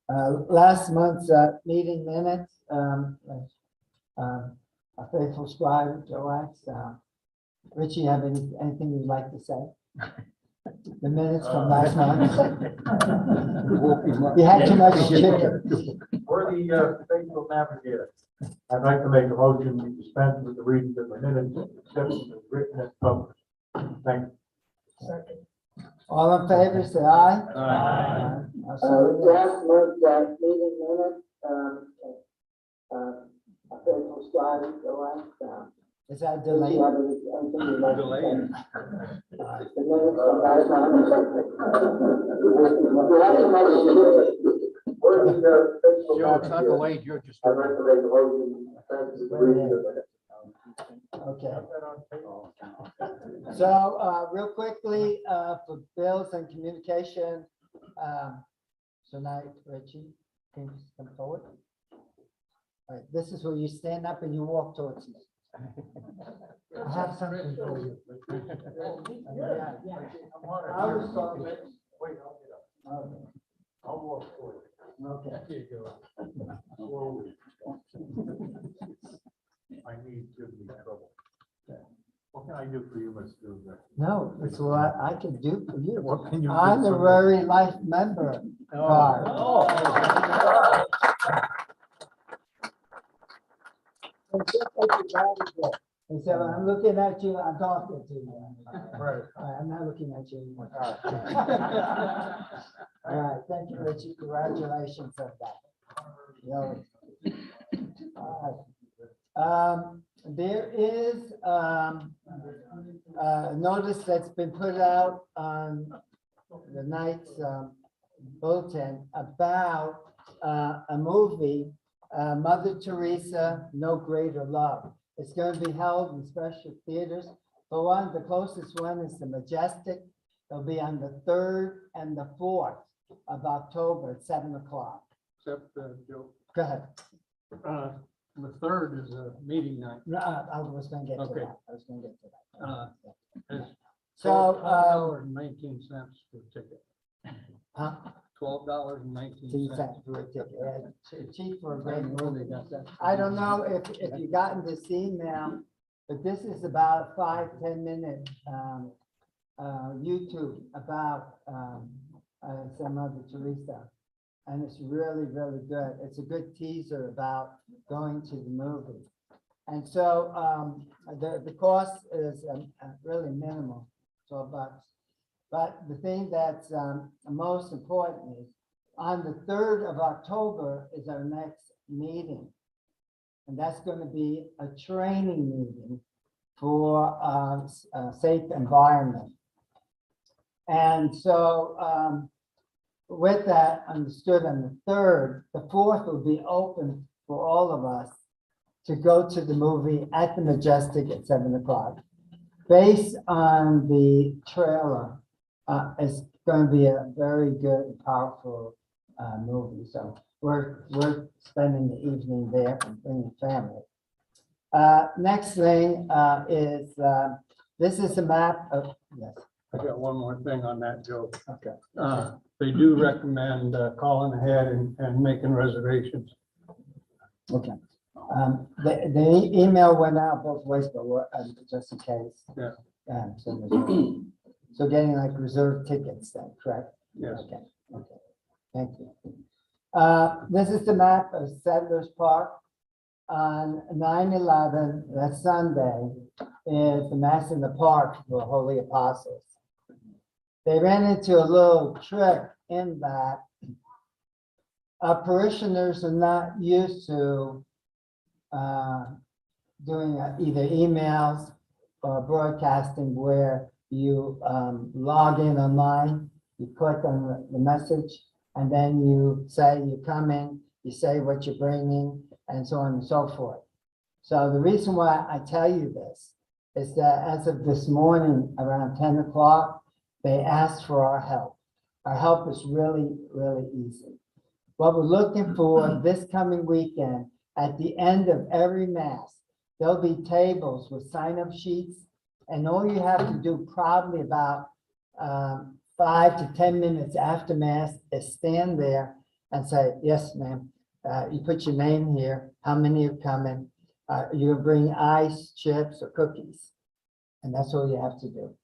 Last month's meeting minutes, a faithful scribe, Joax. Richie, you have anything you'd like to say? The minutes from last month. You had too much chicken. For the faithful navigator, I'd like to make a motion to dispense with the reading of the minutes, except as written and published. Thank you. Second. All in favor, say aye. Aye. Last month's meeting minutes, a faithful scribe, Joax. Is that delayed? Delayed. The minutes from last month. Joe, it's not delayed, you're just. I'd like to make a motion to dispense with the reading of the minutes. Okay. So, real quickly, for bills and communication, tonight, Richie, can you come forward? All right, this is where you stand up and you walk towards me. I have something for you. Yeah. I was talking. Wait, I'll get up. Okay. I'll walk forward. Okay. Here you go. Slowly. I need to be trouble. What can I do for you, Mr. Director? No, it's what I can do for you. What can you do I'm for a me? very life member card. He said, when I'm looking at you, I'm talking to you. Right. I'm not looking at you anymore. All right, thank you, Richie. Congratulations on that. All right. There is a notice that's been put out on the night's bulletin about a movie, Mother Teresa, No Greater Love. It's going to be held in special theaters. For one, the closest one is the Majestic. It'll be on the 3rd and the 4th of October at 7 o'clock. Except, Joe, Go ahead. the 3rd is a meeting night. No, I was going to get to Okay. that. I was going to get to that. It's So, $12.19 for a ticket. huh? $12.19. For a ticket. Yeah, cheap for a great Where movie. they got that. I don't know if you gotten this email, but this is about a 5-10 minute YouTube about some Mother Teresa. And it's really, really good. It's a good teaser about going to the movie. And so the cost is really minimal, $12. But the thing that's most important is on the 3rd of October is our next meeting. And that's going to be a training meeting for safe environment. And so with that understood on the 3rd, the 4th will be open for all of us to go to the movie at the Majestic at 7 o'clock. Based on the trailer, it's going to be a very good, powerful movie. So we're spending the evening there and bringing family. Next thing is this is a map of, yes. I got one more thing on that, Joe. Okay. They do recommend calling ahead and making reservations. Okay. The email went out both ways, but just in case. Yeah. So getting like reserved tickets then, correct? Yes. Okay. Okay. Thank you. This is the map of Settlers Park. On 9/11, that Sunday, is the Mass in the Park for the Holy Apostles. They ran into a little trick in that parishioners are not used to doing either emails or broadcasting where you log in online, you click on the message, and then you say you're coming, you say what you're bringing, and so on and so forth. So the reason why I tell you this is that as of this morning, around 10 o'clock, they asked for our help. Our help is really, really easy. What we're looking for this coming weekend, at the end of every Mass, there'll be tables with sign-up sheets, and all you have to do probably about 5 to 10 minutes after Mass is stand there and say, yes, ma'am, you put your name here, how many are coming? You bring ice, chips, or cookies. And that's all you have to do.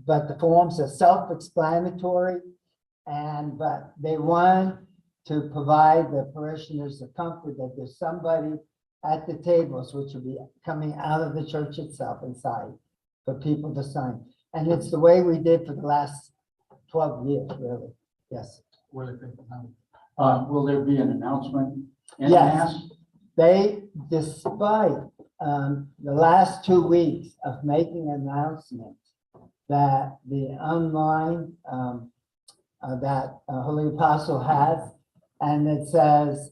But the forms are self-explanatory, but they want to provide the parishioners the comfort that there's somebody at the tables, which will be coming out of the church itself inside, for people to sign. And it's the way we did for the last 12 years, really. Yes. Will there be an announcement in Yes. mass? They, despite the last 2 weeks of making announcements that the online that Holy Apostle has, and it says,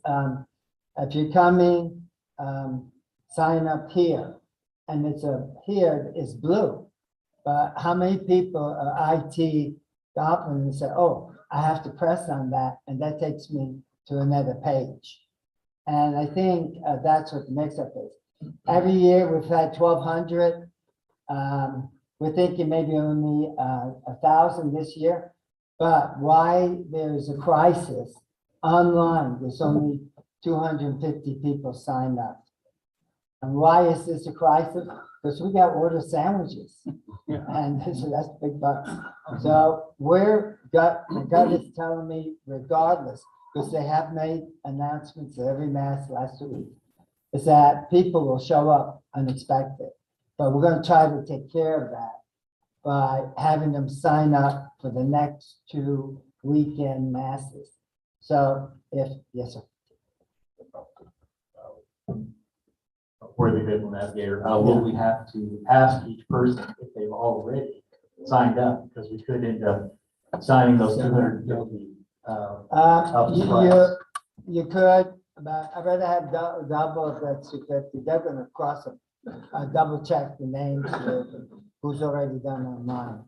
if you're coming, sign up here. And it's here is blue. But how many people are IT goblin and say, oh, I have to press on that, and that takes me to another page. And I think that's what the mix-up is. Every year we've had 1,200. We're thinking maybe only 1,000 this year. But why there's a crisis online, there's only 250 people signed up. And why is this a crisis? Because we got order sandwiches. And so that's big bucks. So the gut is telling me, regardless, because they have made announcements at every mass last week, is that people will show up unexpected. But we're going to try to take care of that by having them sign up for the next 2 weekend masses. So yes, sir. Worthy Faithful Navigator, will we have to ask each person if they've already signed up? Because we could end up signing those 250. You could, but I'd rather have double that 250. They're going to cross them, double check the names with who's already done online.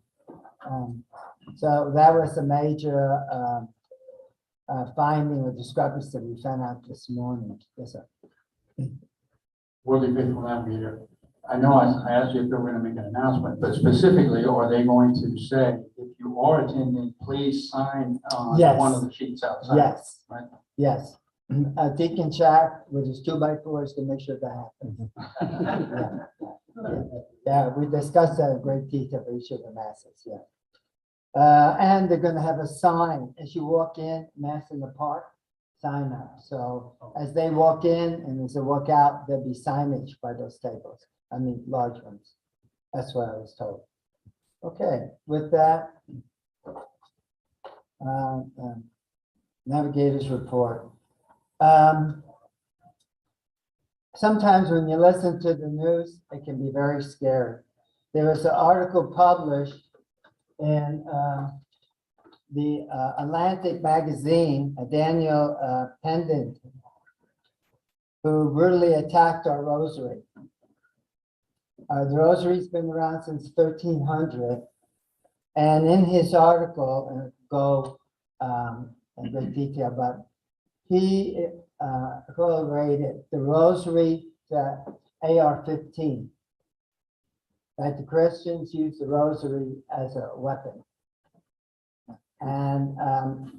So that was a major finding or discrepancy we found out this morning. Yes, sir. Worthy Faithful Navigator, I know I asked you if they were going to make an announcement, but specifically, are they going to say, if you are attending, please sign on Yes. one of the sheets outside? Yes. Right? Yes. Deacon Jack with his 2x4s to make sure that happens. Yeah, we discussed that in great detail for each of the masses, yeah. And they're gonna have a sign as you walk in, Mass in the Park, sign up. So as they walk in and as they walk out, there'll be signage by those tables. I mean, large ones. That's what I was told. Okay, with that, Navigator's report. Sometimes when you listen to the news, it can be very scary. There was an article published in the Atlantic magazine, Daniel Pendant, who brutally attacked our rosary. The rosary's been around since 1300. And in his article, go in great detail, but he correlated the rosary to AR-15. That the Christians use the rosary as a weapon. And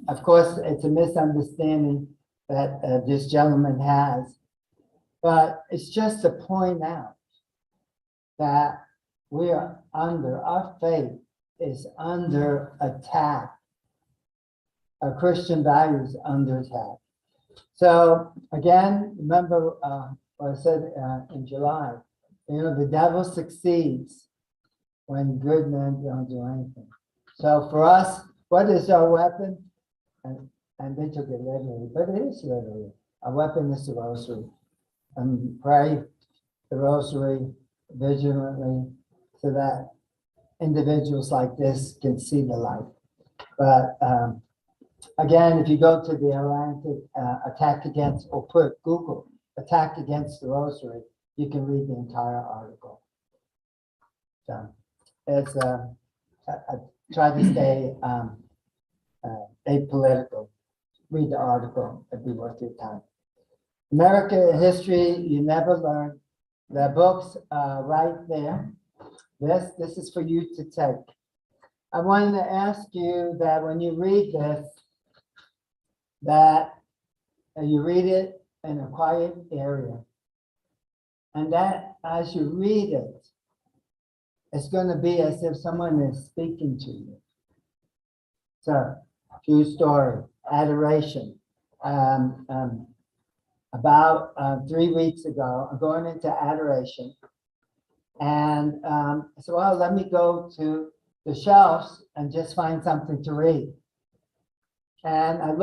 of course, it's a misunderstanding that this gentleman has, but it's just to point out that we are our faith is under attack. Our Christian values under attack. So again, remember what I said in July, the devil succeeds when good men don't do anything. So for us, what is our weapon? And they took it literally, but it is literally. Our weapon is the rosary. And pray the rosary vigilantly so that individuals like this can see the light. But again, if you go to the Atlantic attack against, or put Google attack against the rosary, you can read the entire article. So it's I try to stay apolitical. Read the article, it'd be worth your time. America history, you never learn. The books right there. This is for you to take. I wanted to ask you that when you read this, that you read it in a quiet area. And that as you read it, it's going to be as if someone is speaking to you. So, true story, adoration. About 3 weeks ago, I'm going into adoration. And I said, well, let me go to the shelves and just find something to read. And I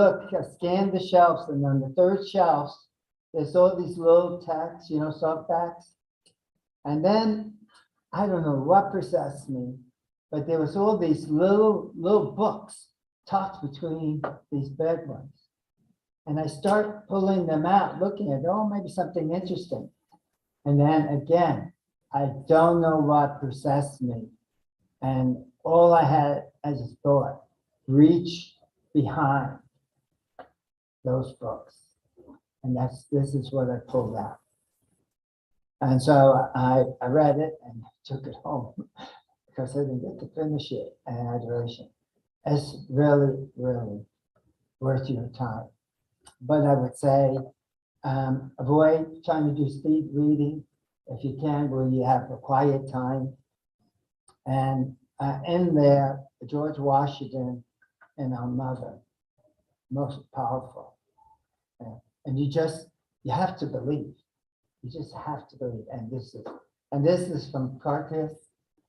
scanned the shelves, and on the third shelf, there's all these little texts, soft backs. And then, I don't know what possessed me, but there was all these little books tucked between these bed ones. And I start pulling them out, looking at, maybe something interesting. And then again, I don't know what possessed me. And all I had as a thought, reach behind those books. And this is what I pulled out. And so I read it and took it home because I didn't get to finish it in adoration. It's really, really worth your time. But I would say, avoid trying to do speed reading if you can, where you have a quiet time. And in there, George Washington and our mother, most powerful. And you have to believe. You just have to believe. And this is from Cardiff,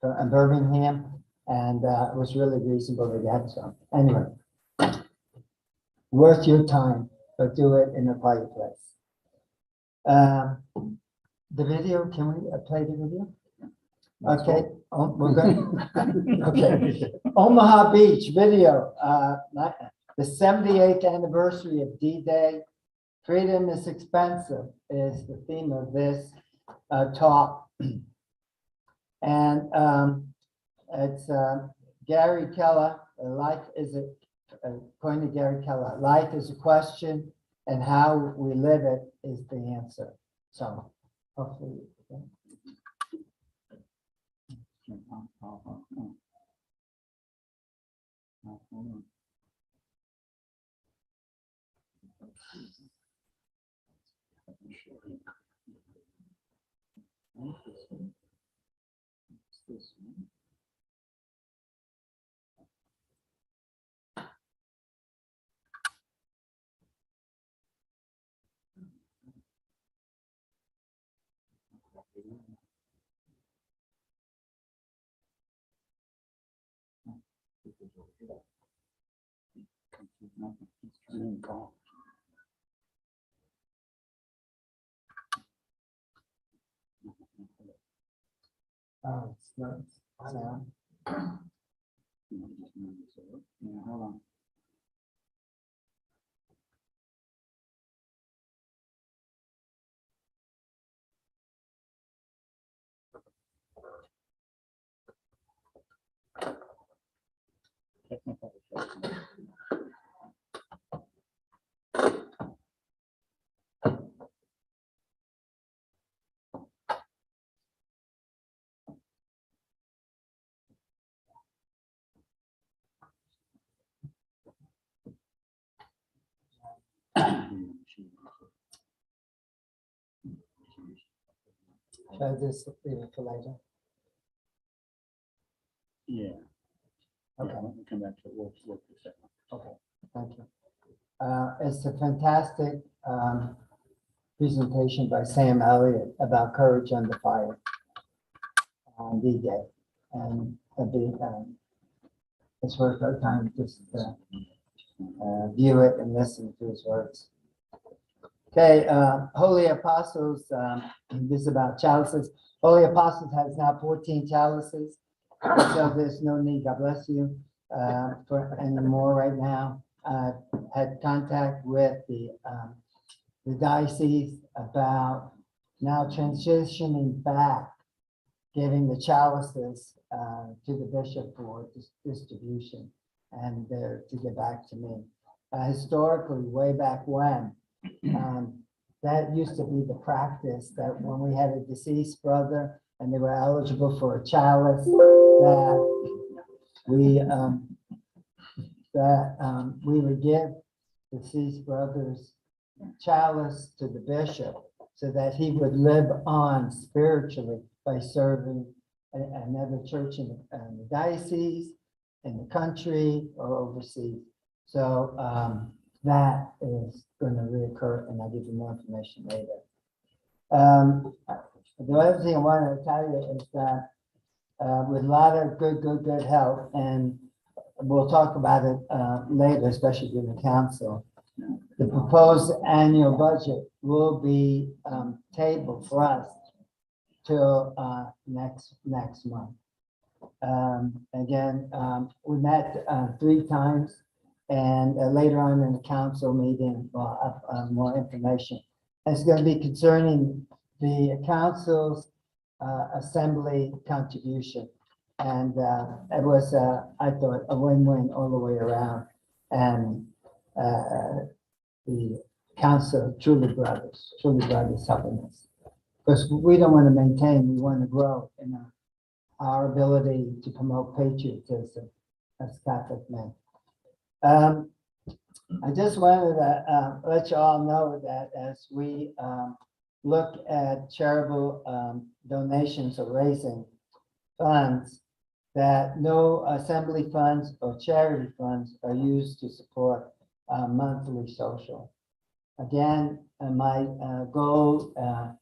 from Birmingham, and it was really reasonable to get some. Anyway, worth your time, but do it in a quiet place. The video, can we play the video? Okay, we're going. Okay, Omaha Beach video. The 78th anniversary of D-Day. Freedom is expensive is the theme of this talk. And it's Gary Keller. According to Gary Keller, life is a question, and how we live it is the answer. So hopefully. Oh, it's not. I know. Yeah, hold on. Should I just leave it for later? Yeah. Okay. Let me come back to it. We'll this second. Okay, thank you. It's a fantastic presentation by Sam Elliott about courage under fire on D-Day. And it's worth our time just to view it and listen to his words. Okay, Holy Apostles, this is about chalices. Holy Apostles has now 14 chalices. So there's no need, God bless you, for any more right now. I've had contact with the diocese about now transitioning back, giving the chalices to the bishop for distribution and to get back to me. Historically, way back when, that used to be the practice that when we had a deceased brother and they were eligible for a chalice, that we would give deceased brother's chalice to the bishop so that he would live on spiritually by serving another church in the diocese, in the country, or overseas. So that is going to reoccur, and I'll give you more information later. The other thing I wanted to tell you is that with a lot of good help, and we'll talk about it later, especially with the council, the proposed annual budget will be tabled for us till next month. Again, we met 3 times, and later on in the council meeting, we'll have more information. It's going to be concerning the council's assembly contribution. And it was, I thought, a win-win all the way around. And the council, Truly Brothers helping us. Because we don't want to maintain, we want to grow in our ability to promote patriotism as Catholic men. I just wanted to let you all know that as we look at charitable donations or raising funds, that no assembly funds or charity funds are used to support monthly social. Again, my goal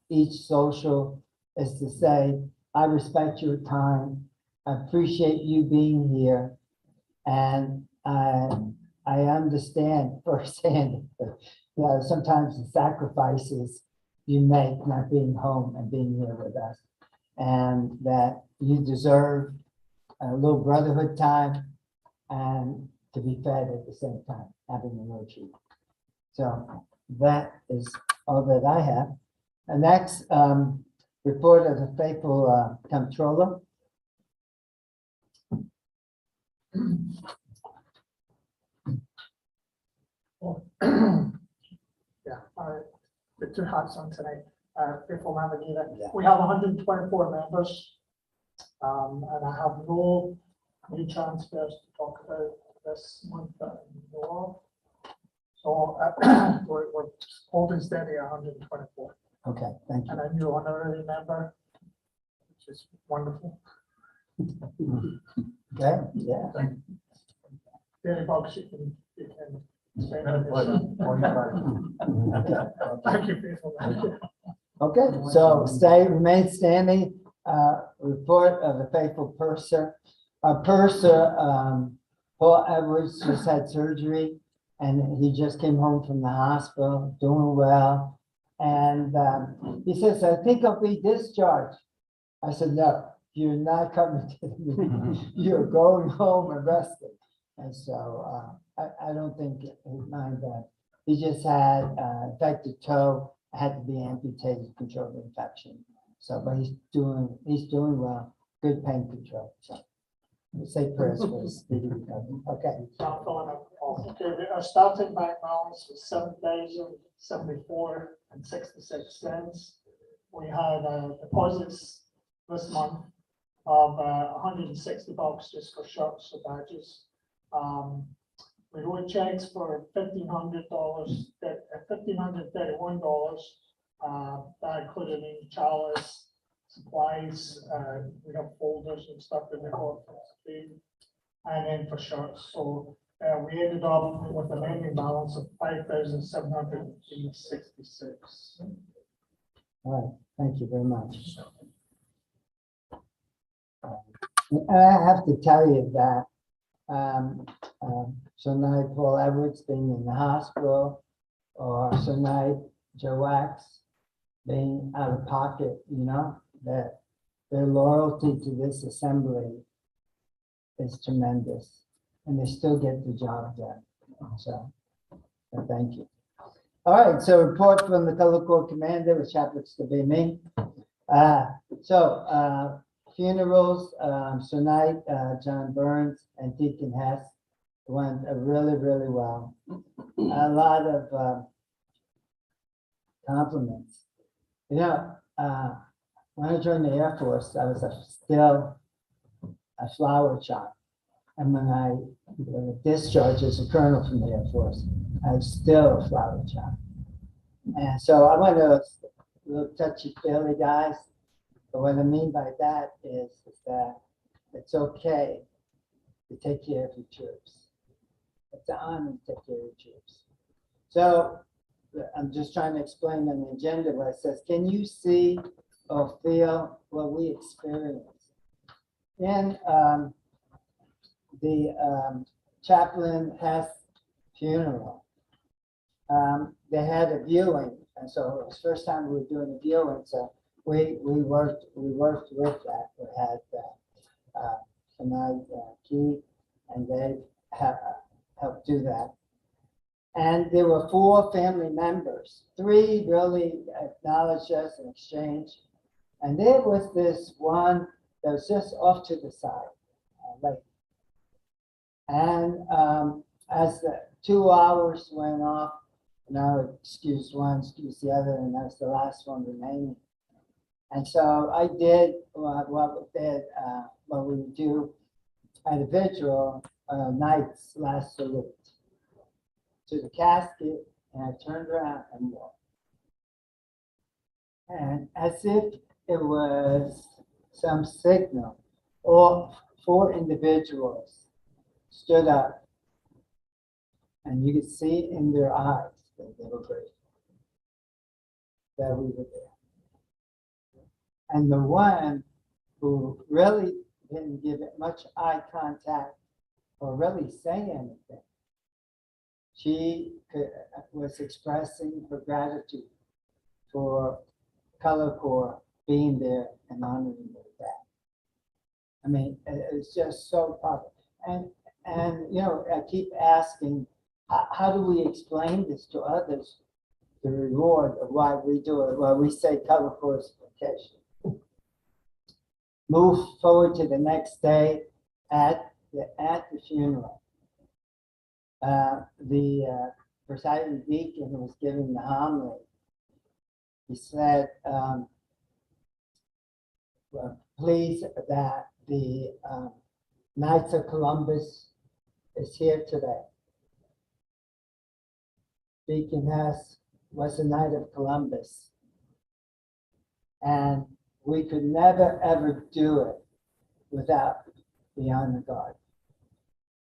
each social is to say, I respect your time, I appreciate you being here, and I understand firsthand, sometimes the sacrifices you make not being home and being here with us, and that you deserve a little brotherhood time and to be fed at the same time, having a little treat. So that is all that I have. The next report of the faithful comptroller. The 2 hats on tonight, faithful navigator. Yeah. We have 124 members, and I have no new transfers to talk about this month that I know of. So we're holding steady at 124, Okay, thank you. and a new honorary member, which is wonderful. Okay, yeah. Danny Box, you can say Madam President, 45. Thank you, faithful navigator. Okay, so remain standing. Report of the faithful purser. Our purser, Paul Edwards, just had surgery, and he just came home from the hospital, doing well. And he says, I think I'll be discharged. I said, no, you're not coming to the meeting. You're going home and resting. And so I don't think he'd mind that. He just had infected toe, had to be amputated to control the infection. So, but he's doing well, good pain control. So we'll say prayers for his speedy recovery. Okay. Okay, our starting bank balance was $7,074.66. We had deposits this month of $160 just for shirts or badges. We wrote checks for $1,531. That included in chalice, supplies. We have folders and stuff in the court, and then for shirts. So we ended up with an ending balance of $5,766. All right, thank you very much. And I have to tell you that tonight Paul Edwards being in the hospital, or tonight Joe Wax being out of pocket, that their loyalty to this assembly is tremendous, and they still get the job done. So thank you. All right, so report from the color court commander, which happens to be me. Funerals, tonight, John Burns and Deacon Hess went really, really well. A lot of compliments. When I joined the Air Force, I was still a flower child. And when I discharged as a colonel from the Air Force, I was still a flower child. And so I want to, little touchy-feely, guys, but what I mean by that is that it's okay to take care of your troops. It's an honor to take care of your troops. So I'm just trying to explain on the agenda where it says, can you see or feel what we experience? In the chaplain Hess funeral, they had a viewing, and so it was the first time we were doing a viewing, so we worked with that. We had tonight Keith and they helped do that. And there were 4 family members. 3 really acknowledged us and exchanged. And there was this one that was just off to the side, late. And as the 2 hours went off, excuse one, excuse the other, and that's the last one remaining. And so I did what we would do at a vigil, night's last salute to the casket, and I turned around and walked. And as if it was some signal, all 4 individuals stood up, and you could see in their eyes that they were grateful that we were there. And the one who really didn't give it much eye contact or really say anything, she was expressing her gratitude for Color Corps being there and honoring their dad. I mean, it's just so powerful. And I keep asking, how do we explain this to others? The reward of why we do it, why we say Color Corps vacation. Move forward to the next day at the funeral. The presiding deacon who was giving the homily, he said, please that the Knights of Columbus is here today. Deacon Hess was a Knight of Columbus. And we could never, ever do it without the honor guard.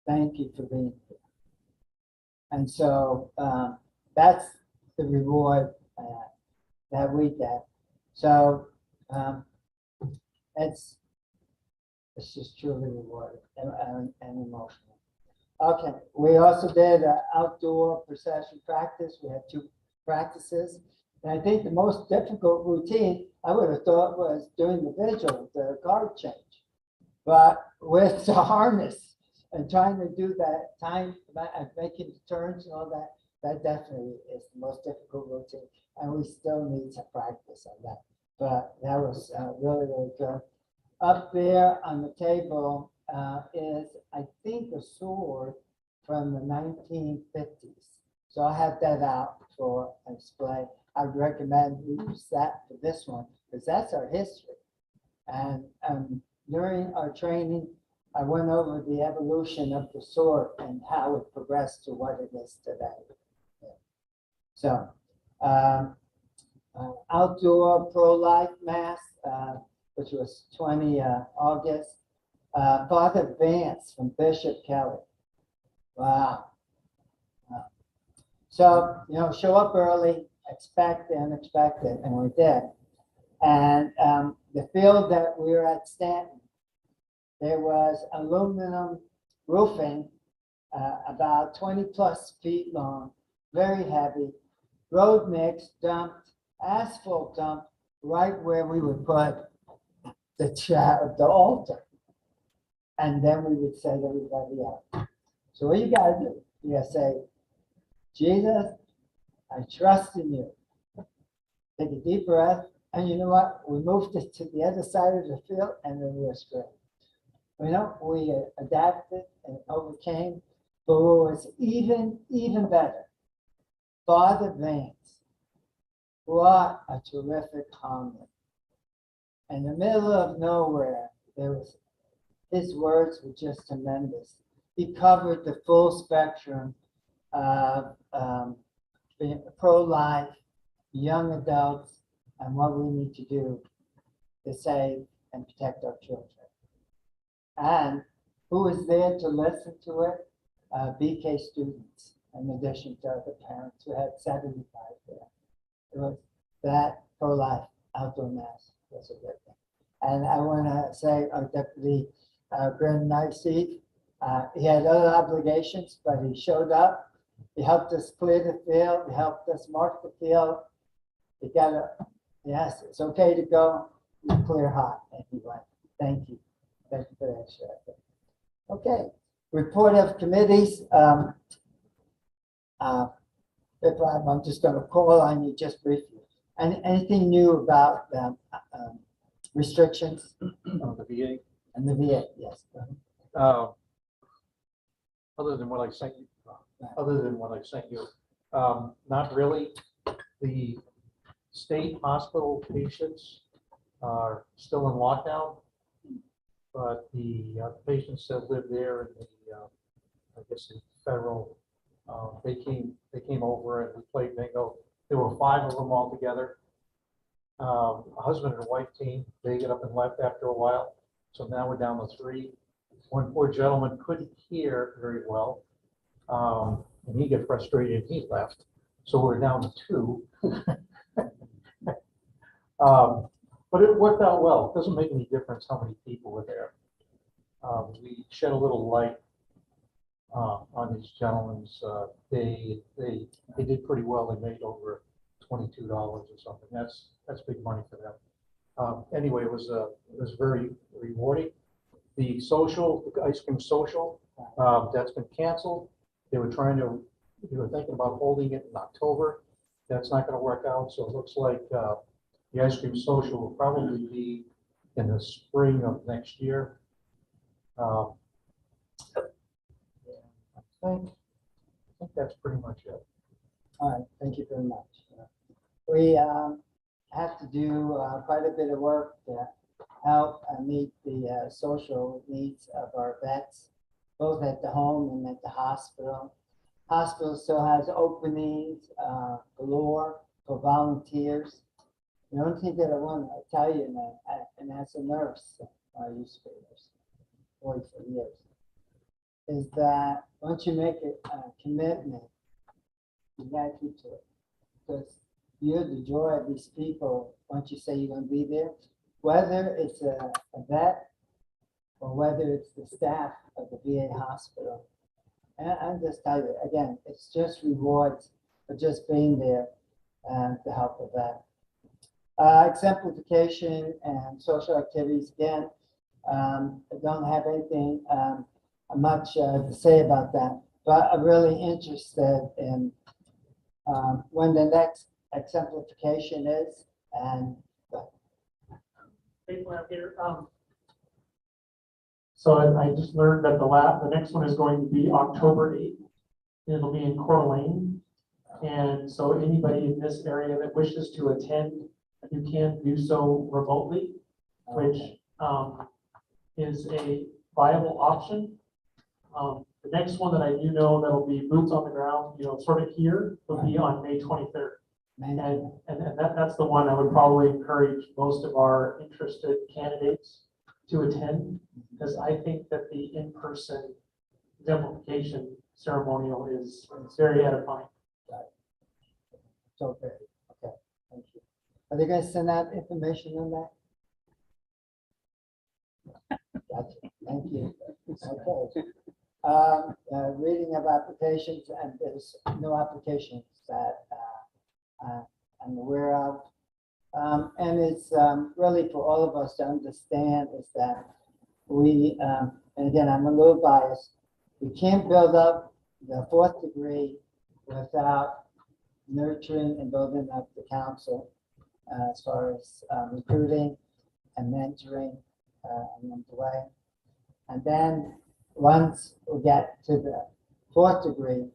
Thank you for being here. And so that's the reward that we get. So it's just truly rewarding and emotional. Okay, we also did an outdoor procession practice. We had 2 practices. And I think the most difficult routine I would have thought was doing the vigil, the guard change. But with the harness and trying to do that time, making the turns and all that, that definitely is the most difficult routine. And we still need to practice on that. But that was really, really good. Up there on the table is, I think, a sword from the 1950s. So I have that out for a display. I would recommend we use that for this one because that's our history. And during our training, I went over the evolution of the sword and how it progressed to what it is today. So, outdoor pro-life mass, which was 20 August. Father Vance from Bishop Kelly. Wow. So, show up early, expect the unexpected, and we did. And the field that we were at Stanton, there was aluminum roofing, about 20 plus feet long, very heavy, road mix dumped, asphalt dumped, right where we would put the altar. And then we would send everybody out. So what you gotta do, you gotta say, Jesus, I trust in you. Take a deep breath, and you know what? We moved it to the other side of the field, and then we were straight. We adapted and overcame, but what was even better, Father Vance, what a terrific homily. In the middle of nowhere, his words were just tremendous. He covered the full spectrum of pro-life, young adults, and what we need to do to save and protect our children. And who was there to listen to it? BK students, in addition to other parents, we had 75 there. It was that pro-life outdoor mass was a good thing. And I want to say our Deputy Brandon Nicey, he had other obligations, but he showed up. He helped us clear the field. He helped us mark the field. He got a, yes, it's okay to go. You clear hot. And he went. Thank you. Thank you for that, Sheriff. Okay. Report of committees. If I'm just going to call on you just briefly. Anything new about restrictions The VA, and the VA? Yes. other than what I sent you, not really. The state hospital patients are still in lockdown, but the patients that live there in the, I guess the federal, they came over and we played bingo. There were 5 of them all together. A husband and wife team, they get up and left after a while. So now we're down to 3. One poor gentleman couldn't hear very well. And he got frustrated and he left. So we're down to 2. But it worked out well. It doesn't make any difference how many people were there. We shed a little light on these gentlemen's. They did pretty well. They made over $22 or something. That's big money for them. Anyway, it was very rewarding. The ice cream social, that's been canceled. They were thinking about holding it in October. That's not going to work out. So it looks like the ice cream social will probably be in the spring of next year. I think that's pretty much it. All right. Thank you very much. We have to do quite a bit of work to help meet the social needs of our vets, both at the home and at the hospital. Hospital still has openings galore for volunteers. The only thing that I want to tell you, and as a nurse, I used to be a nurse 44 years, is that once you make a commitment, you got to keep to it. Because you're the joy of these people once you say you're going to be there, whether it's a vet or whether it's the staff of the VA hospital. And I'll just tell you, again, it's just rewards for just being there and to help with that. Exemplification and social activities, again, I don't have anything much to say about that, but I'm really interested in when the next exemplification is, and People have here, so I just learned that the next one is going to be October 8th. It'll be in Coeur d'Alene. And so anybody in this area that wishes to attend, you can do so remotely, which is a viable option. The next one that I do know that'll be boots on the ground, sort of here, will be on May 23rd. And that's the one I would probably encourage most of our interested candidates to attend, because I think that the in-person exemplification ceremonial is very edifying. so great. Okay, thank you. Are they going to send out information on that? Gotcha. Thank you. Okay. Reading of applications, and there's no applications that I'm aware of. And it's really for all of us to understand is that we, and again, I'm a little biased, we can't build up the 4th degree without nurturing and building up the council as far as recruiting and mentoring along the way. And then once we get to the 4th degree,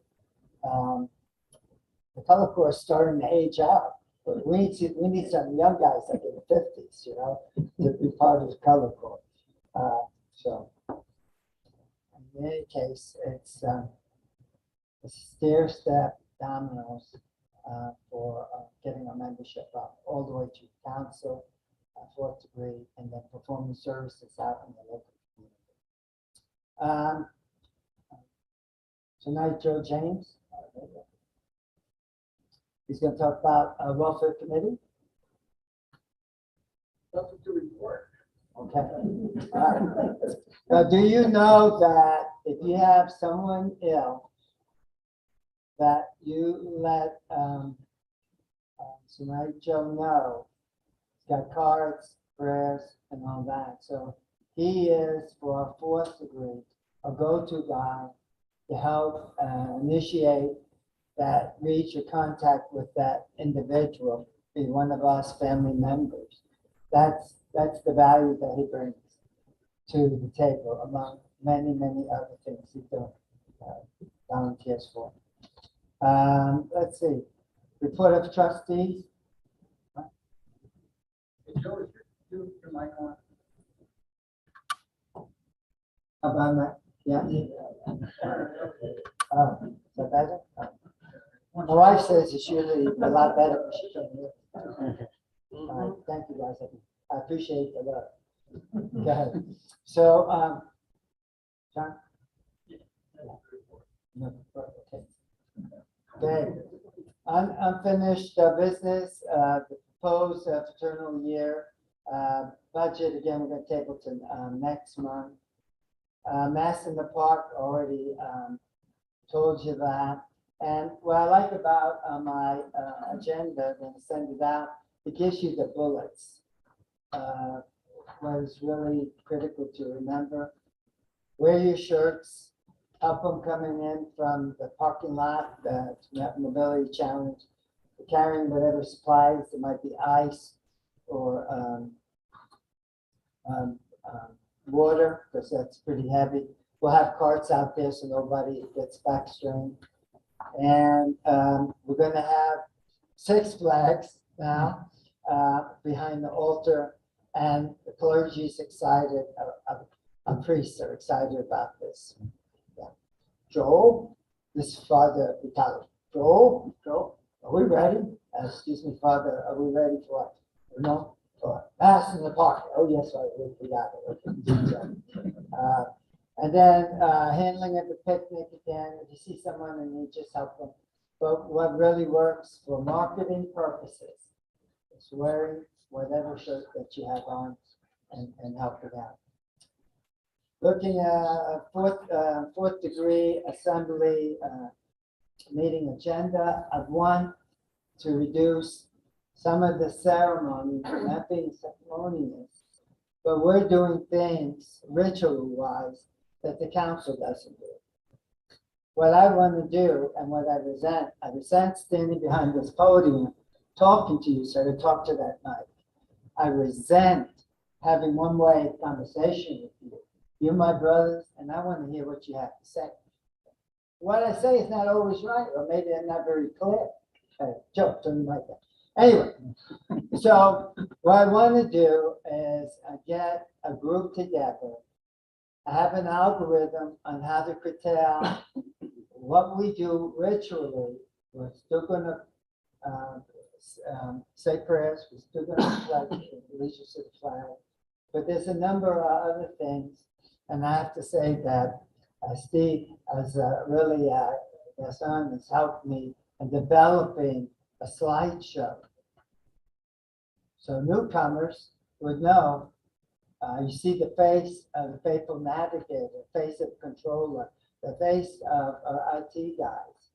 the color corps is starting to age out. But we need some young guys like in the 50s, to be part of the color corps. So in any case, it's stair step dominoes for getting our membership up all the way to council, fourth degree, and then performing services out in the local community. Tonight, Joe James, he's going to talk about welfare committee. Nothing to report. Okay. All right. Now, do you know that if you have someone ill, that you let tonight Joe know, he's got cards, prayers, and all that. So he is, for our fourth degree, a go-to guy to help initiate that reach or contact with that individual, be one of us family members. That's the value that he brings to the table, among many, many other things he volunteers for. Let's see, report of trustees. Hey, Joe, is your mic on? How about that? Yeah. Oh, is that better? Oh. My wife says it's usually a lot better when she can't hear. All right, thank you guys. I appreciate the love. Go ahead. So, John? No, okay. Okay. Unfinished business, the proposed fraternal year budget, again, we're going to table to next month. Mass in the Park, already told you that. And what I like about my agenda, when I send it out, it gives you the bullets. What is really critical to remember: wear your shirts, help them coming in from the parking lot, the mobility challenge, carrying whatever supplies. It might be ice or water, because that's pretty heavy. We'll have carts out there so nobody gets backstrained. And we're going to have 6 flags now behind the altar, and the clergy is excited. Priests are excited about this. Yeah. Joel, this is Father Vitali. Joel, are we ready? Excuse me, Father, are we ready for what? No? For Mass in the Park. Oh, yes, right, we got it. Okay. And then handling of the picnic again. If you see someone and you just help them. But what really works for marketing purposes is wearing whatever shirt that you have on and help it out. Looking at fourth degree assembly meeting agenda, I've want to reduce some of the ceremonies, not being ceremonious, but we're doing things ritual-wise that the council doesn't do. What I want to do and what I resent standing behind this podium talking to you, so to talk to that mic. I resent having one-way conversation with you. You're my brothers, and I want to hear what you have to say. What I say is not always right, or maybe I'm not very clear. Hey, Joe, turn the mic on. Anyway, so what I want to do is get a group together. I have an algorithm on how to curtail what we do ritually. We're still going to say prayers. We're still going to pledge allegiance to the flag. But there's a number of other things. And I have to say that Steve has really, their son has helped me in developing a slideshow. So newcomers would know, you see the face of the faithful navigator, the face of the controller, the face of our IT guys.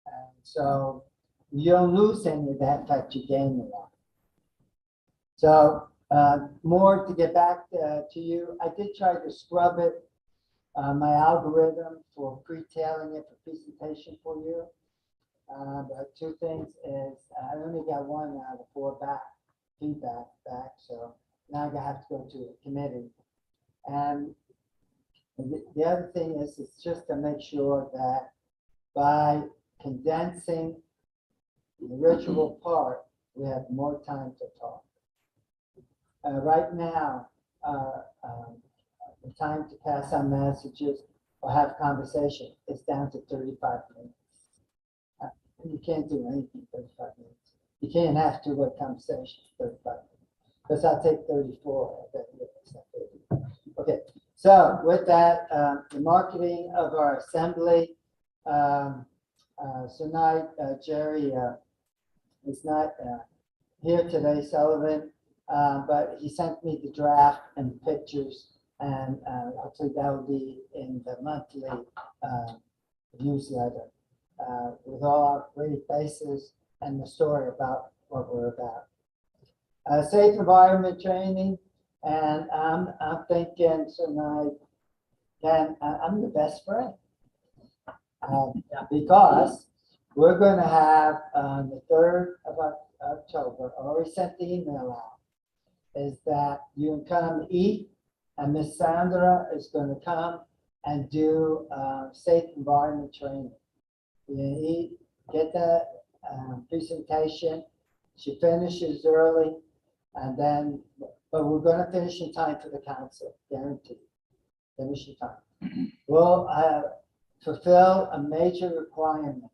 And so you don't lose any of that, in fact, you gain a lot. So more to get back to you. I did try to scrub it, my algorithm for pre-tailing it for presentation for you. But 2 things is I only got 1 out of 4 feedback back, so now I have to go to a committee. And the other thing is, it's just to make sure that by condensing the ritual part, we have more time to talk. Right now, the time to pass on messages or have conversation is down to 35 minutes. You can't do anything 35 minutes. You can't have two-way conversation for 35 minutes. Because I'll take 34. I bet you it's not 30. Okay, so with that, the marketing of our assembly. Tonight, Jerry is not here today, Sullivan, but he sent me the draft and pictures, and hopefully that will be in the monthly newsletter with all our great faces and the story about what we're about. Safe environment training, and I'm thinking tonight, Ken, I'm the best friend. Because we're going to have on the 3rd of October, I already sent the email out, is that you can come eat, and Miss Sandra is going to come and do safe environment training. You can eat, get the presentation. She finishes early, and then, but we're going to finish in time for the council, guaranteed. Finish in time. We'll fulfill a major requirement,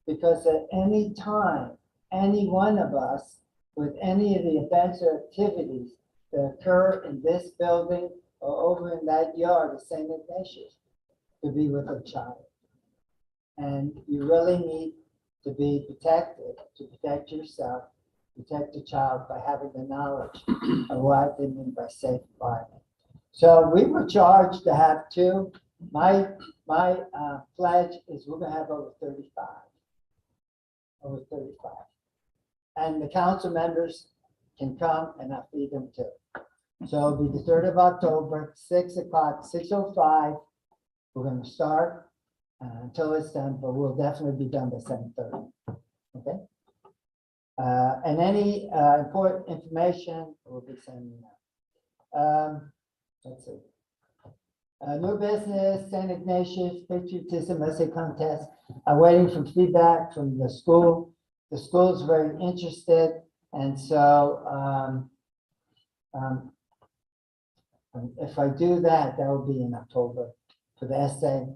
because at any time, any one of us with any of the events or activities that occur in this building or over in that yard of St. Ignatius to be with a child. And you really need to be protected, to protect yourself, protect the child by having the knowledge of what they mean by safe environment. So we were charged to have 2. My pledge is we're going to have over 35. Over 35. And the council members can come and I'll feed them too. So it'll be the 3rd of October, 6 o'clock, 6:05. We're going to start until it's done, but we'll definitely be done by 7:30. Okay? And any important information we'll be sending out. Let's see. New business, St. Ignatius Patriotism Essay Contest. I'm waiting for feedback from the school. The school is very interested, and so if I do that, that will be in October for the essay.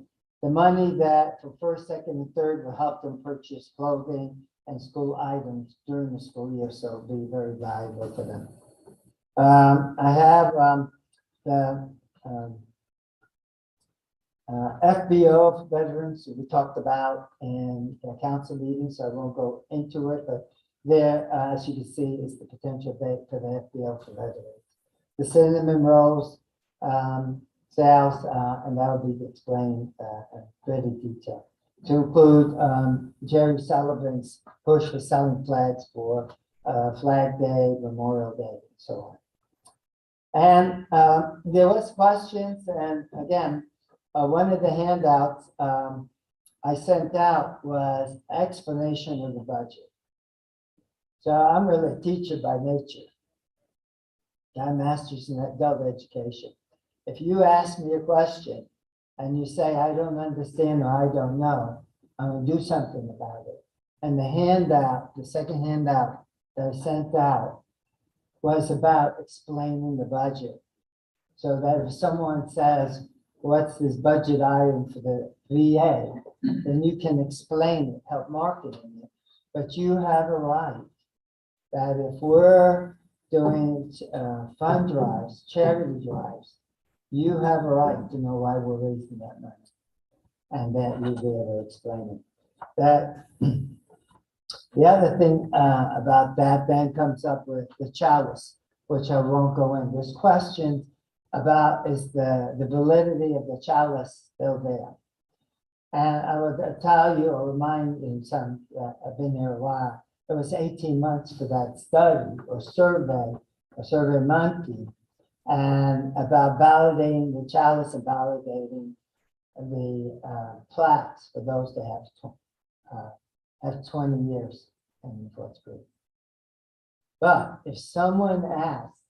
The money that for 1st, 2nd, and 3rd will help them purchase clothing and school items during the school year, so it'll be very valuable for them. I have the FBO veterans we talked about in the council meeting, so I won't go into it, but there, as you can see, is the potential date for the FBO for veterans. The cinnamon rolls sales, and that will be explained in greater detail. To include Jerry Sullivan's push for selling flags for Flag Day, Memorial Day, and so on. And there was questions, and again, one of the handouts I sent out was explanation of the budget. So I'm really a teacher by nature. Got a master's in adult education. If you ask me a question and you say, I don't understand or I don't know, I'm going to do something about it. And the handout, the second handout that I sent out was about explaining the budget. So that if someone says, what's this budget item for the VA, then you can explain it, help marketing it. But you have a right that if we're doing fund drives, charity drives, you have a right to know why we're raising that money. And that you'll be able to explain it. That the other thing about that then comes up with the chalice, which I won't go in. There's questions about is the validity of the chalice still there. And I would tell you or remind you some that I've been there a while. It was 18 months for that study or survey, a survey monkey, and about validating the chalice and validating the plaques for those that have 20 years in the 4th grade. But if someone asks,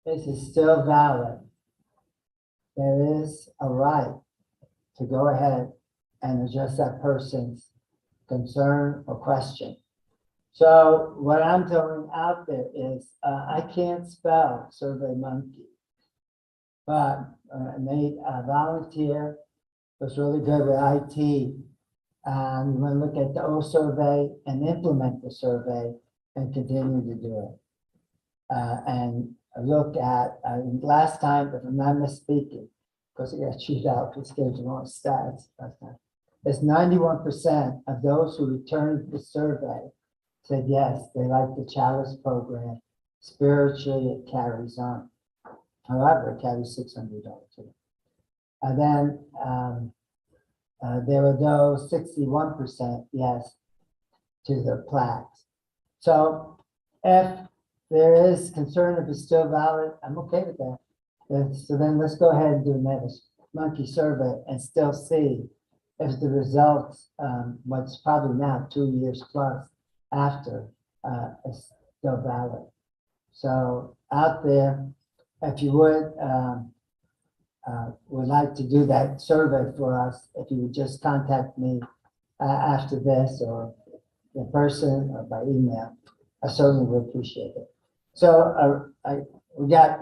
this is still valid, there is a right to go ahead and address that person's concern or question. So what I'm throwing out there is, I can't spell Survey Monkey, but I made a volunteer, was really good with IT, And we're gonna look at the old survey and implement the survey and continue to do it. And look at, last time, if I'm not misspeaking, because I got chewed out, because gave the wrong stats last time. It's 91% of those who returned the survey said yes, they like the Chalice program. Spiritually, it carries on. However, it carries $600 too. And then there were those 61% yes to the plaques. So if there is concern if it's still valid, I'm okay with that. So then let's go ahead and do another monkey survey and still see if the results, what's probably now 2 years plus after, is still valid. So out there, if you would like to do that survey for us, if you would just contact me after this or in person or by email, I certainly would appreciate it. So we got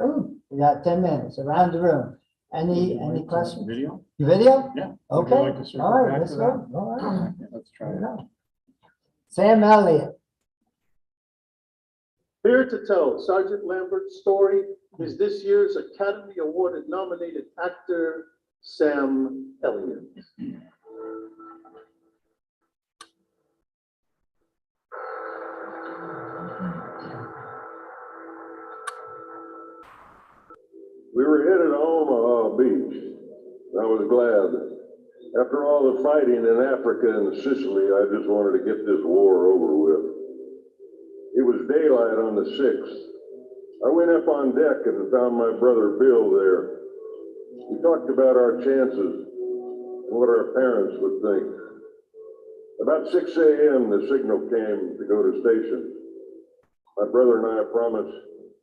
10 minutes around the room. Any questions? Video? Video? Yeah. Would you Okay, like to circle all right, back let's to go. that? All right. Okay, let's try it. Sam Elliott. Here to tell Sergeant Lambert's story is this year's Academy Award nominated actor, Sam Elliott. We were headed to Omaha Beach. I was glad. After all the fighting in Africa and Sicily, I just wanted to get this war over with. It was daylight on the 6th. I went up on deck and found my brother Bill there. We talked about our chances and what our parents would think. About 6 a.m., the signal came to go to station. My brother and I promised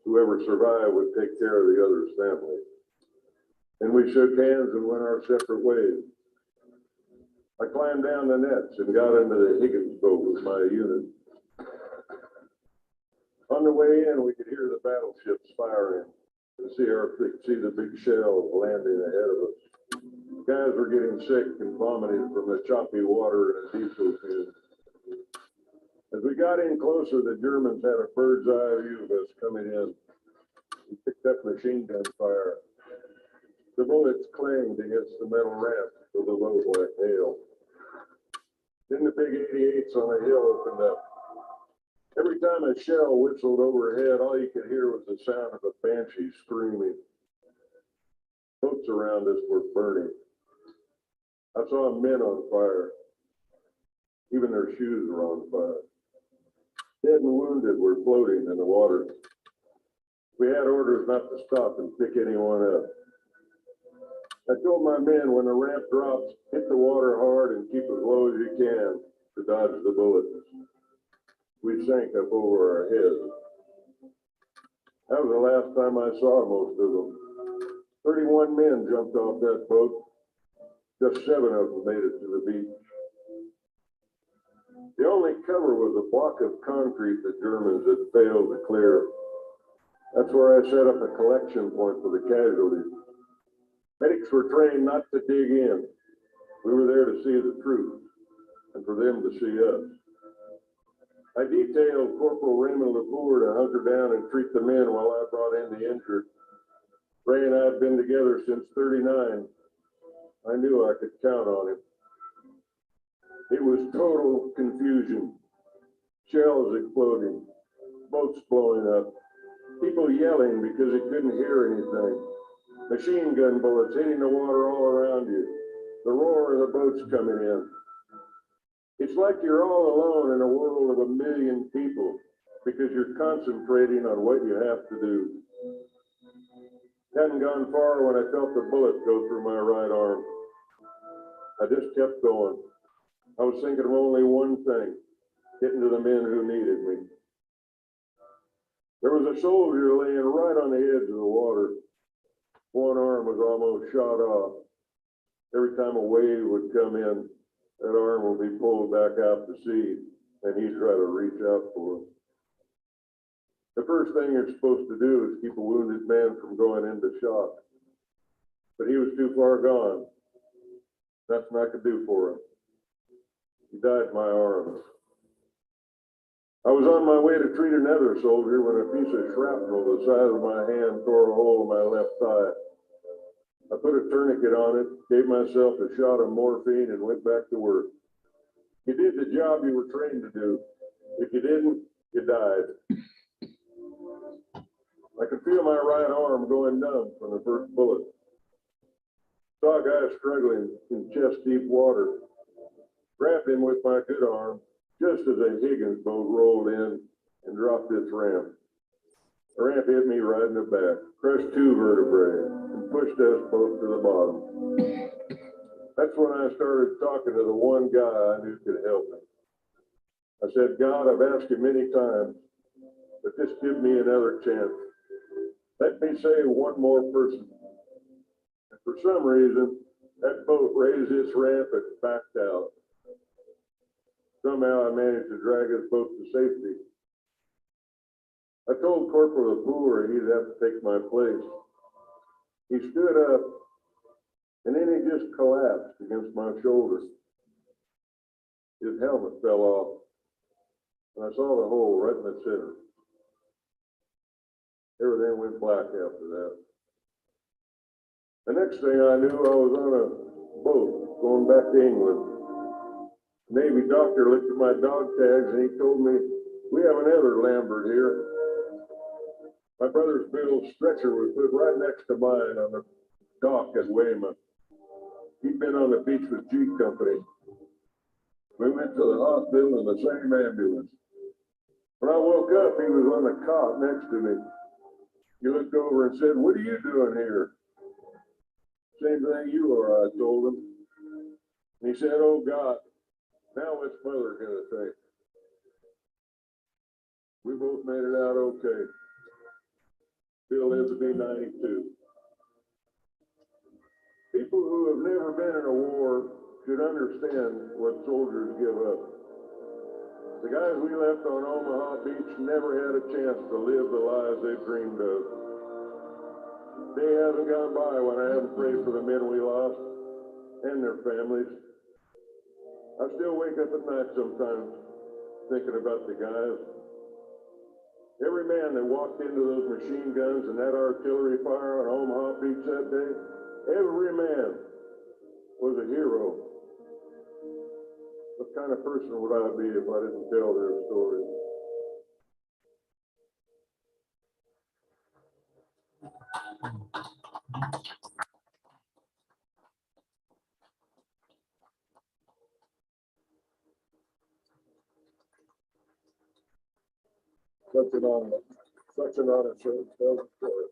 whoever survived would take care of the other's family. And we shook hands and went our separate ways. I climbed down the nets and got into the Higgins boat with my unit. On the way in, we could hear the battleships firing and see the big shell landing ahead of us. Guys were getting sick and vomiting from the choppy water and a diesel fume. As we got in closer, the Germans had a bird's eye view of us coming in. We picked up machine gun fire. The bullets clanged against the metal ramp with a low black hail. Then the big 88s on the hill opened up. Every time a shell whistled overhead, all you could hear was the sound of a banshee screaming. Boats around us were burning. I saw men on fire. Even their shoes were on fire. Dead and wounded were floating in the water. We had orders not to stop and pick anyone up. I told my men when the ramp drops, hit the water hard and keep as low as you can to dodge the bullets. We sank up over our heads. That was the last time I saw most of them. 31 men jumped off that boat. Just 7 of them made it to the beach. The only cover was a block of concrete the Germans had failed to clear. That's where I set up a collection point for the casualties. Medics were trained not to dig in. We were there to see the truth and for them to see us. I detailed Corporal Raymond LeBour to hunker down and treat the men while I brought in the injured. Ray and I had been together since '39. I knew I could count on him. It was total confusion. Shells exploding, boats blowing up, people yelling because they couldn't hear anything. Machine gun bullets hitting the water all around you. The roar of the boats coming in. It's like you're all alone in a world of 1 million people because you're concentrating on what you have to do. Hadn't gone far when I felt the bullet go through my right arm. I just kept going. I was thinking of only one thing, getting to the men who needed me. There was a soldier laying right on the edge of the water. One arm was almost shot off. Every time a wave would come in, that arm would be pulled back out to sea, and he'd try to reach out for it. The first thing you're supposed to do is keep a wounded man from going into shock. But he was too far gone. Nothing I could do for him. He died in my arms. I was on my way to treat another soldier when a piece of shrapnel the size of my hand tore a hole in my left thigh. I put a tourniquet on it, gave myself a shot of morphine, and went back to work. You did the job you were trained to do. If you didn't, you died. I could feel my right arm going numb from the first bullet. Saw a guy struggling in chest-deep water. Grabbed him with my good arm just as a Higgins boat rolled in and dropped its ramp. The ramp hit me right in the back, crushed 2 vertebrae, and pushed us both to the bottom. That's when I started talking to the one guy I knew could help me. I said, God, I've asked you many times, but just give me another chance. Let me save one more person. And for some reason, that boat raised its ramp and backed out. Somehow I managed to drag us both to safety. I told Corporal Lapour he'd have to take my place. He stood up, and then he just collapsed against my shoulder. His helmet fell off, and I saw the hole right in the center. Everything went black after that. The next thing I knew, I was on a boat going back to England. The Navy doctor looked at my dog tags and he told me, we have another Lambert here. My brother's Bill's stretcher was put right next to mine on the dock at Weymouth. He'd been on the beach with G Company. We went to the hospital in the same ambulance. When I woke up, he was on the cot next to me. He looked over and said, what are you doing here? Same thing you are, I told him. And he said, oh God, now what's mother gonna think? We both made it out okay. Bill lived to be 92. People who have never been in a war should understand what soldiers give up. The guys we left on Omaha Beach never had a chance to live the lives they dreamed of. Day hasn't gone by when I haven't prayed for the men we lost and their families. I still wake up at night sometimes thinking about the guys. Every man that walked into those machine guns and that artillery fire on Omaha Beach that day, every man was a hero. What kind of person would I be if I didn't tell their stories? Such an honor, sir. Tell the story.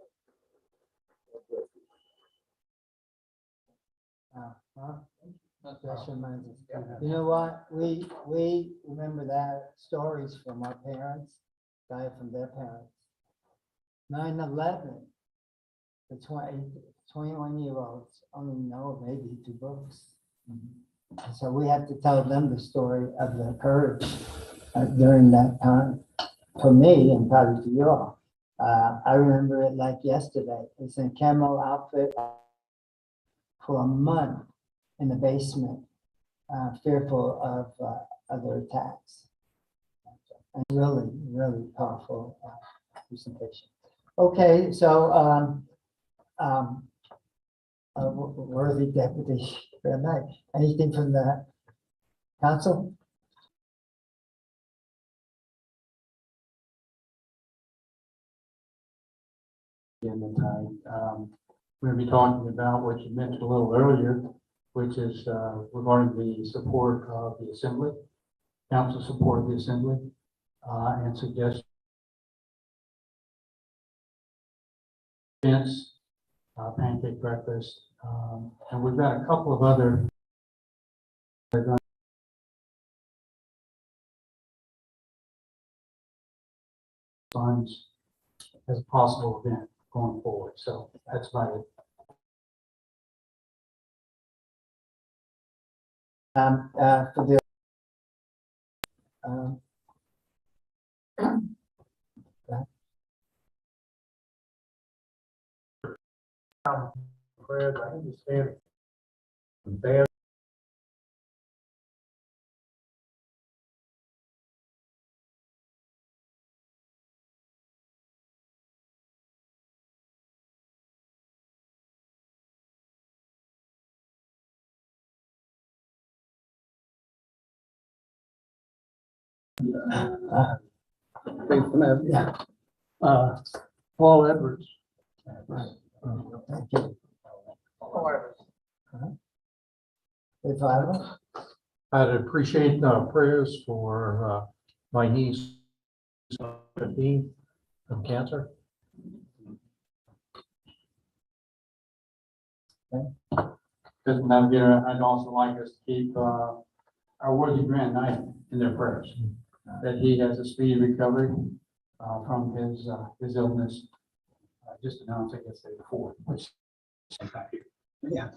That reminds us. You know what? We remember that stories from our parents, died from their parents. 9/11, the 21-year-olds only know maybe 2 books. So we have to tell them the story of the courage during that time. For me, and probably to you all. I remember it like yesterday. It's in camo outfit for a month in the basement, fearful of other attacks. And really, really powerful presentation. Okay, so worthy deputy for the night. Anything from the council? In the time, we're going to be talking about what you mentioned a little earlier, which is regarding the support of the assembly, council support of the assembly, and suggest events, pancake breakfast, and we've got a couple of other funds as a possible event going forward. So that's about it. For the Fred, I understand. Bad Faithful Avenue. Yeah. Paul Edwards. Right. Thank you. However, If I were, I'd appreciate prayers for my niece, 15, from cancer. Mr. Navigator, I'd also like us to keep our worthy Grand Knight in their prayers, that he has a speedy recovery from his illness. Just announced, I guess, day before, which yeah.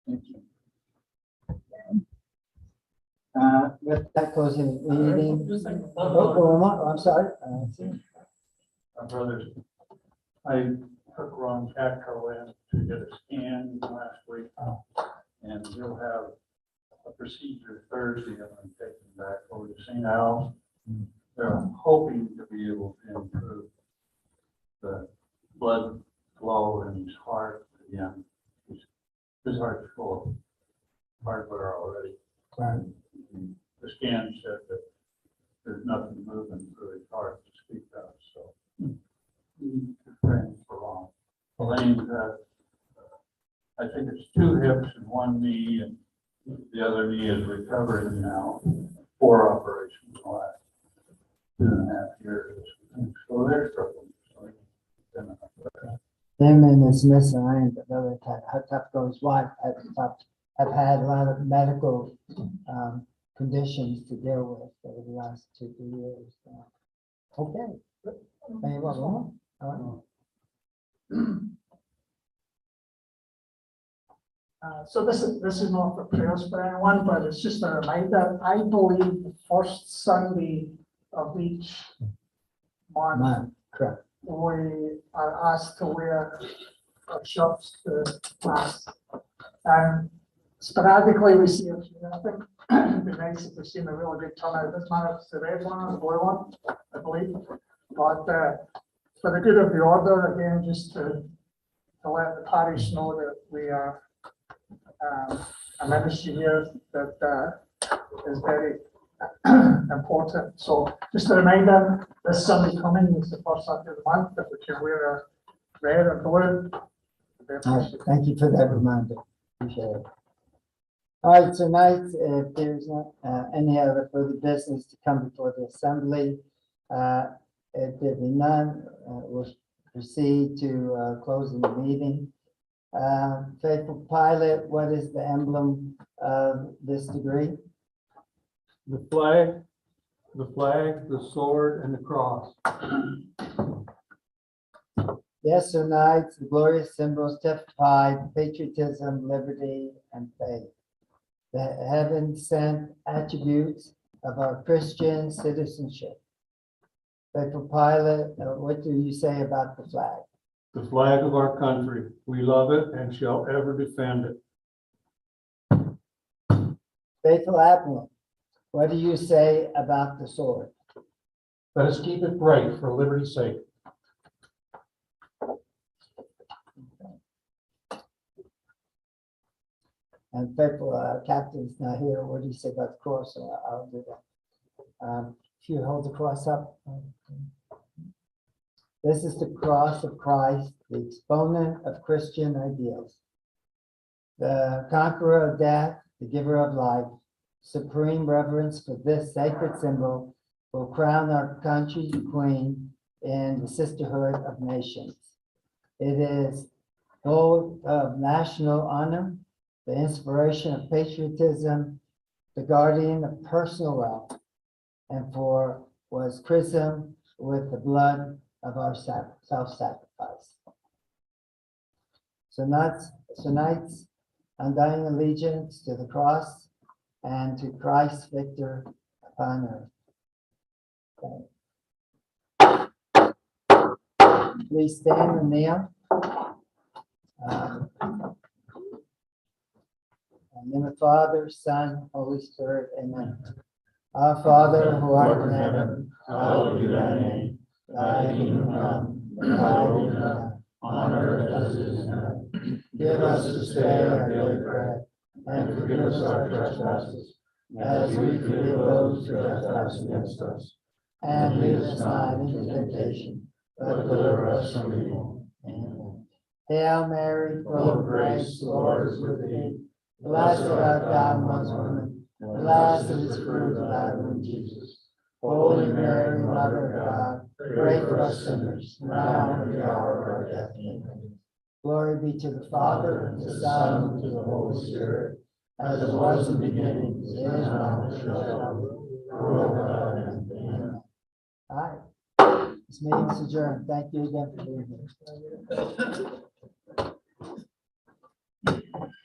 Thank you. With that closing the meeting. I'm sorry. My brothers, I took Ron Catco in to get a scan last week. And he'll have a procedure Thursday. I'm going to take him back over to St. Al's. They're hoping to be able to improve the blood flow in his heart again. His heart's full of hardware already. Right. The scan said that there's nothing moving through his heart to speak of, so praying for long. Elaine's had, I think it's 2 hips and 1 knee, and the other knee is recovering now. 4 operations in the last 2.5 years. So they're struggling. Him and his misaligned ability, his wife have had a lot of medical conditions to deal with over the last 2-3 years. Okay. Any more? All so this is not for prayers for anyone, but it's just a reminder. I believe the first Sunday of each right. month, Man, correct. we are asked to wear our shirts to mass. And sporadically we see a few. I think it'd be nice if we seen a really good turnout. This man is the red one or the blue one, I believe. But for the good of the order, again, just to let the parish know that we are a ministry here that is very important. So just a reminder, this Sunday coming is the first Sunday of the month, that we can wear a red and blue. All right, thank you for that reminder. Appreciate it. All right, tonight, if there's not any other further business to come before the assembly, if there be none, we'll proceed to closing the meeting. Faithful Pilot, what is the emblem of this degree? The flag, the sword, and the cross. Yes or no, the glorious symbols testify patriotism, liberty, and faith. The heaven-sent attributes of our Christian citizenship. Faithful Pilot, what do you say about the flag? The flag of our country. We love it and shall ever defend it. Faithful Admiral, what do you say about the sword? let us keep it bright for liberty's sake. And faithful captain's not here. What do you say about the cross? I'll do that. If you hold the cross up. This is the cross of Christ, the exponent of Christian ideals. The conqueror of death, the giver of life. Supreme reverence for this sacred symbol will crown our country's queen in the sisterhood of nations. It is gold of national honor, the inspiration of patriotism, the guardian of personal wealth, and was christened with the blood of our self-sacrifice. So tonight's undying allegiance to the cross and to Christ's victor upon earth. Okay. Please stand and kneel. In the name of the Father, Son, Holy Spirit, amen. Our Father, who art in heaven, hallowed be thy name. Thy kingdom come, thy will be done, on earth as it is in heaven. Give us this day our daily bread, and forgive us our trespasses, as we forgive those who trespass against us. And lead us not into temptation, but deliver us from evil. Amen. Hail Mary, full of grace, the Lord is with thee. Blessed art thou amongst women, blessed is the fruit of thy womb, Jesus. Holy Mary, Mother of God, pray for us sinners, now and at the hour of our death. Amen. Glory be to the Father, and to the Son, and to the Holy Spirit, as it was in the beginning, is now, and shall be, world without end. Amen. All right. This meeting is adjourned. Thank you again for being here.